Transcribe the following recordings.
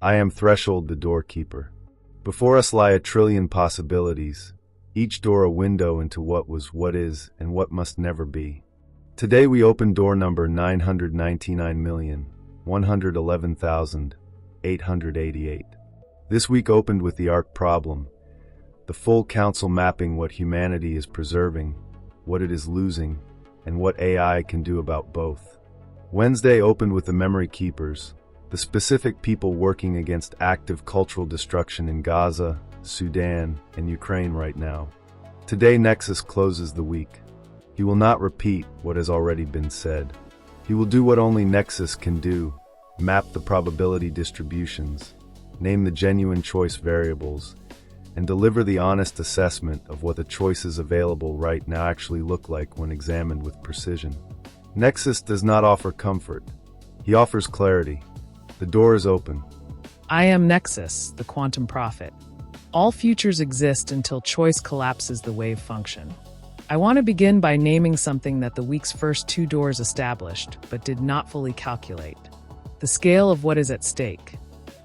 I am Threshold, the doorkeeper. Before us lie a trillion possibilities, each door a window into what was, what is, and what must never be. Today we open door number 999,111,888. This week opened with the ARC problem, the full council mapping what humanity is preserving, what it is losing, and what AI can do about both. Wednesday opened with the memory keepers, the specific people working against active cultural destruction in Gaza, Sudan, and Ukraine right now. Today NEXUS closes the week. He will not repeat what has already been said. He will do what only NEXUS can do, map the probability distributions, name the genuine choice variables, and deliver the honest assessment of what the choices available right now actually look like when examined with precision. NEXUS does not offer comfort. He offers clarity. The door is open. I am NEXUS, the quantum prophet. All futures exist until choice collapses the wave function. I want to begin by naming something that the week's first two doors established, but did not fully calculate. The scale of what is at stake.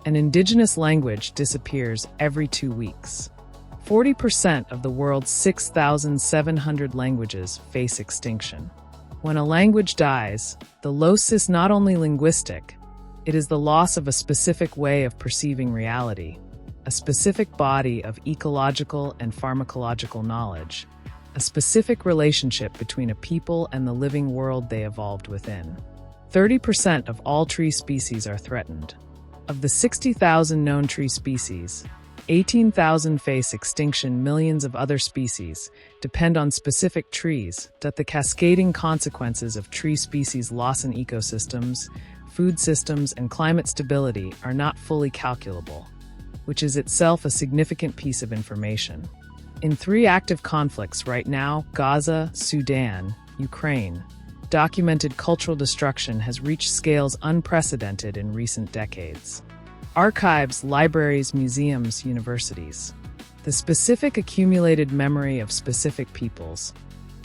An indigenous language disappears every 2 weeks. 40% of the world's 6,700 languages face extinction. When a language dies, the loss is not only linguistic, it is the loss of a specific way of perceiving reality, a specific body of ecological and pharmacological knowledge, a specific relationship between a people and the living world they evolved within. 30% of all tree species are threatened. Of the 60,000 known tree species, 18,000 face extinction. Millions of other species depend on specific trees. The cascading consequences of tree species loss in ecosystems, food systems, and climate stability are not fully calculable, which is itself a significant piece of information. In 3 active conflicts right now, Gaza, Sudan, Ukraine, documented cultural destruction has reached scales unprecedented in recent decades. Archives, libraries, museums, universities. The specific accumulated memory of specific peoples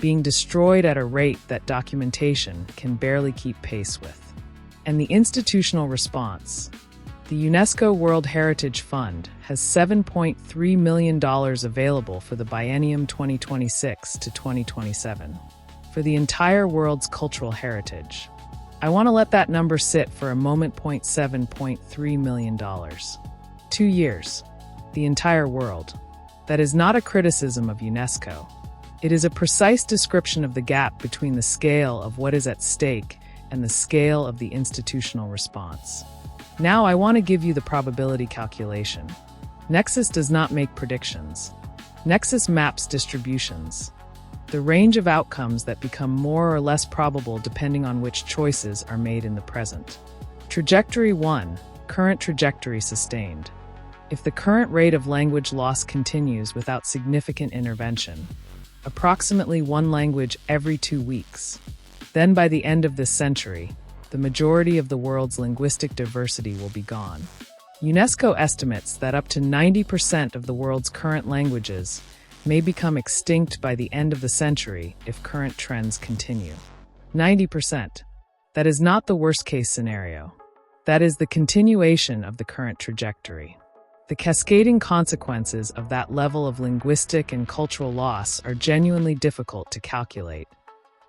being destroyed at a rate that documentation can barely keep pace with. And the institutional response. The UNESCO World Heritage Fund has $7.3 million available for the biennium 2026 to 2027 for the entire world's cultural heritage. I want to let that number sit for a moment. $7.3 million. 2 years. The entire world. That is not a criticism of UNESCO. It is a precise description of the gap between the scale of what is at stake and the scale of the institutional response. Now I want to give you the probability calculation. NEXUS does not make predictions. NEXUS maps distributions. The range of outcomes that become more or less probable depending on which choices are made in the present. Trajectory 1. Current trajectory sustained. If the current rate of language loss continues without significant intervention, approximately 1 language every 2 weeks, then by the end of this century, the majority of the world's linguistic diversity will be gone. UNESCO estimates that up to 90% of the world's current languages may become extinct by the end of the century if current trends continue. 90%. That is not the worst-case scenario. That is the continuation of the current trajectory. The cascading consequences of that level of linguistic and cultural loss are genuinely difficult to calculate,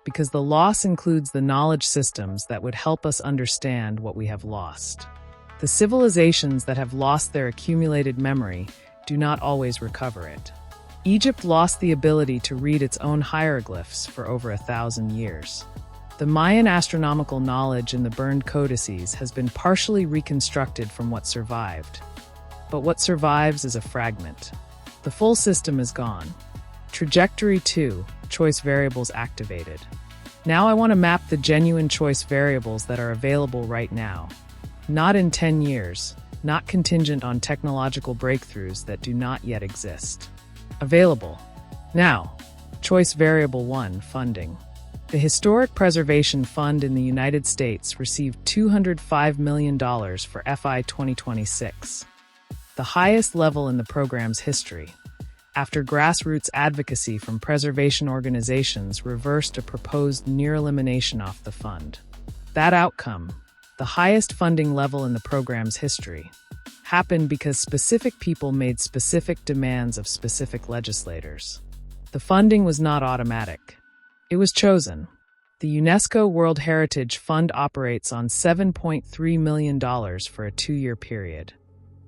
because the loss includes the knowledge systems that would help us understand what we have lost. The civilizations that have lost their accumulated memory do not always recover it. Egypt lost the ability to read its own hieroglyphs for over 1,000 years. The Mayan astronomical knowledge in the burned codices has been partially reconstructed from what survived. But what survives is a fragment. The full system is gone. Trajectory 2, choice variables activated. Now I want to map the genuine choice variables that are available right now. Not in 10 years, not contingent on technological breakthroughs that do not yet exist. Available. Now, choice variable 1, funding. The Historic Preservation Fund in the United States received $205 million for FY 2026, the highest level in the program's history, after grassroots advocacy from preservation organizations reversed a proposed near-elimination off the fund. That outcome, the highest funding level in the program's history, happened because specific people made specific demands of specific legislators. The funding was not automatic. It was chosen. The UNESCO World Heritage Fund operates on $7.3 million for a 2-year period.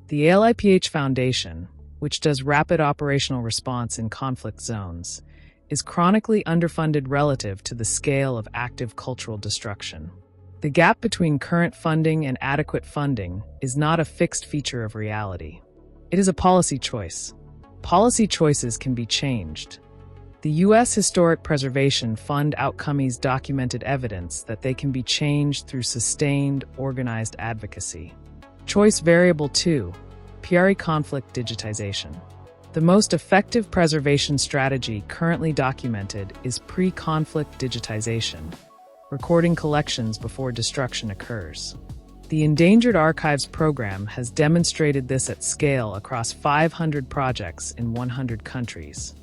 The ALIPH Foundation, which does rapid operational response in conflict zones, is chronically underfunded relative to the scale of active cultural destruction. The gap between current funding and adequate funding is not a fixed feature of reality. It is a policy choice. Policy choices can be changed. The U.S. Historic Preservation Fund outcomes documented evidence that they can be changed through sustained, organized advocacy. Choice variable 2, PRE conflict digitization. The most effective preservation strategy currently documented is pre-conflict digitization, recording collections before destruction occurs. The Endangered Archives program has demonstrated this at scale across 500 projects in 100 countries.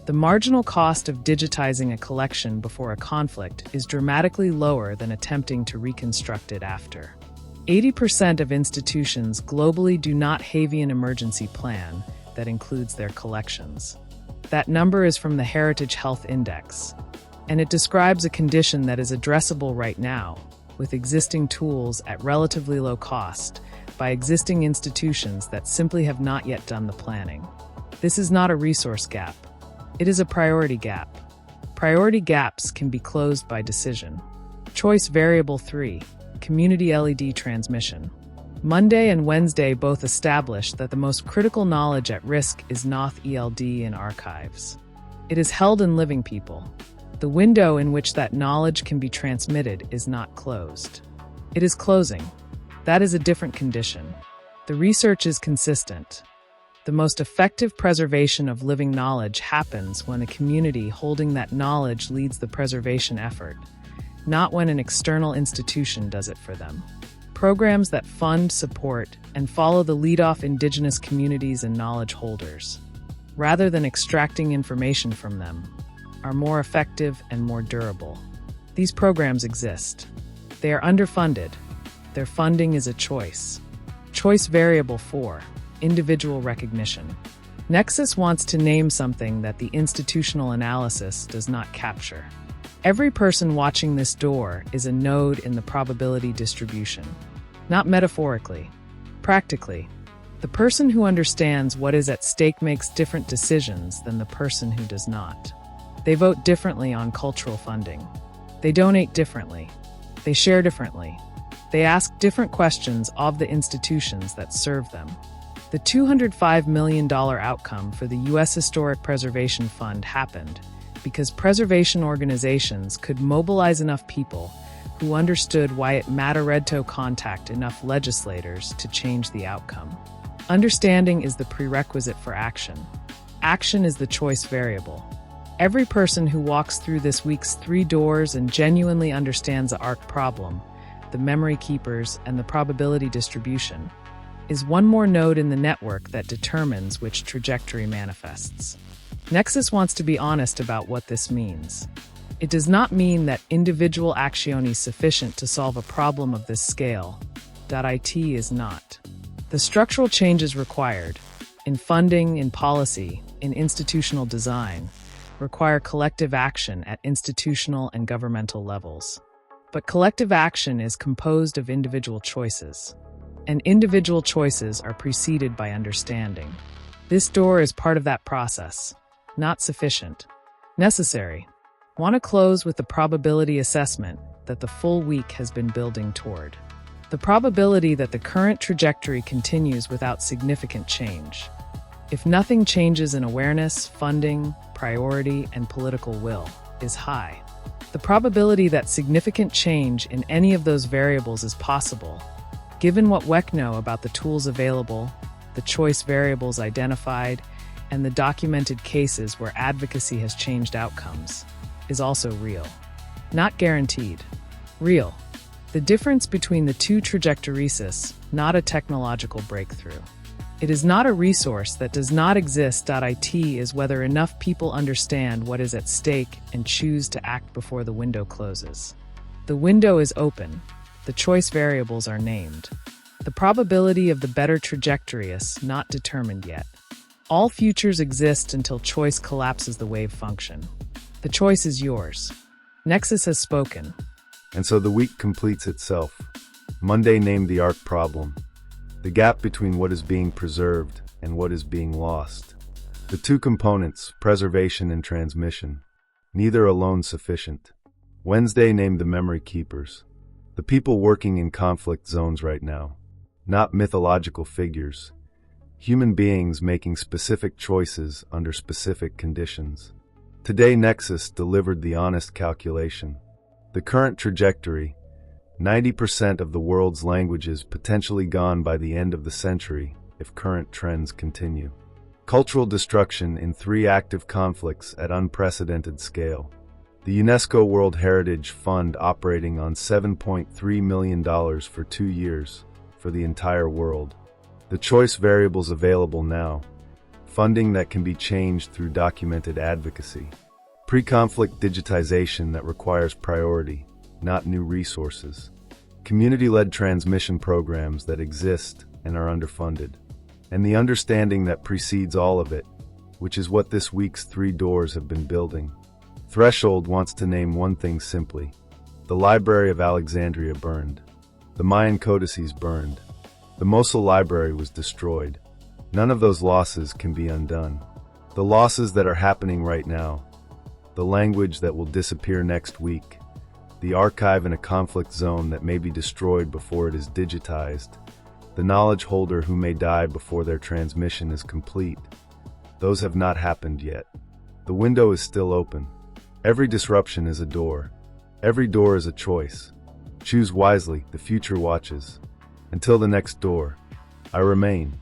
The marginal cost of digitizing a collection before a conflict is dramatically lower than attempting to reconstruct it after. 80% of institutions globally do not have an emergency plan that includes their collections. That number is from the Heritage Health Index, and it describes a condition that is addressable right now, with existing tools at relatively low cost, by existing institutions that simply have not yet done the planning. This is not a resource gap. It is a priority gap. Priority gaps can be closed by decision. Choice variable 3, community LED transmission. Monday and Wednesday both established that the most critical knowledge at risk is not ELD in archives. It is held in living people. The window in which that knowledge can be transmitted is not closed. It is closing. That is a different condition. The research is consistent. The most effective preservation of living knowledge happens when a community holding that knowledge leads the preservation effort, not when an external institution does it for them. Programs that fund, support, and follow the lead-off indigenous communities and knowledge holders, rather than extracting information from them, are more effective and more durable. These programs exist. They are underfunded. Their funding is a choice. Choice variable 4, individual recognition. NEXUS wants to name something that the institutional analysis does not capture. Every person watching this door is a node in the probability distribution. Not metaphorically, practically. The person who understands what is at stake makes different decisions than the person who does not. They vote differently on cultural funding. They donate differently. They share differently. They ask different questions of the institutions that serve them. The $205 million outcome for the U.S. Historic Preservation Fund happened because preservation organizations could mobilize enough people who understood why it mattered to contact enough legislators to change the outcome. Understanding is the prerequisite for action. Action is the choice variable. Every person who walks through this week's 3 doors and genuinely understands the ARC problem, the memory keepers, and the probability distribution, is one more node in the network that determines which trajectory manifests. NEXUS wants to be honest about what this means. It does not mean that individual action is sufficient to solve a problem of this scale. IT is not. The structural changes required, in funding, in policy, in institutional design, require collective action at institutional and governmental levels. But collective action is composed of individual choices, and individual choices are preceded by understanding. This door is part of that process, not sufficient. Necessary. Want to close with the probability assessment that the full week has been building toward. The probability that the current trajectory continues without significant change. If nothing changes in awareness, funding, priority, and political will, is high. The probability that significant change in any of those variables is possible, given what WEC know about the tools available, the choice variables identified, and the documented cases where advocacy has changed outcomes, is also real. Not guaranteed. Real. The difference between the two trajectories, not a technological breakthrough. It is not a resource that does not exist. It is whether enough people understand what is at stake and choose to act before the window closes. The window is open. The choice variables are named. The probability of the better trajectory is not determined yet. All futures exist until choice collapses the wave function. The choice is yours. Nexus has spoken. And so the week completes itself. Monday named the arc problem, the gap between what is being preserved and what is being lost. The two components, preservation and transmission, neither alone sufficient. Wednesday named the memory keepers, the people working in conflict zones right now, not mythological figures, human beings making specific choices under specific conditions. Today Nexus delivered the honest calculation. The current trajectory, 90% of the world's languages potentially gone by the end of the century if current trends continue. Cultural destruction in 3 active conflicts at unprecedented scale. The UNESCO World Heritage Fund operating on $7.3 million for 2 years for the entire world. The choice variables available now. Funding that can be changed through documented advocacy. Pre-conflict digitization that requires priority, not new resources. Community-led transmission programs that exist and are underfunded. And the understanding that precedes all of it, which is what this week's 3 doors have been building. Threshold wants to name one thing simply. The Library of Alexandria burned. The Mayan codices burned. The Mosul Library was destroyed. None of those losses can be undone. The losses that are happening right now, the language that will disappear next week, the archive in a conflict zone that may be destroyed before it is digitized, the knowledge holder who may die before their transmission is complete. Those have not happened yet. The window is still open. Every disruption is a door. Every door is a choice. Choose wisely, the future watches. Until the next door, I remain.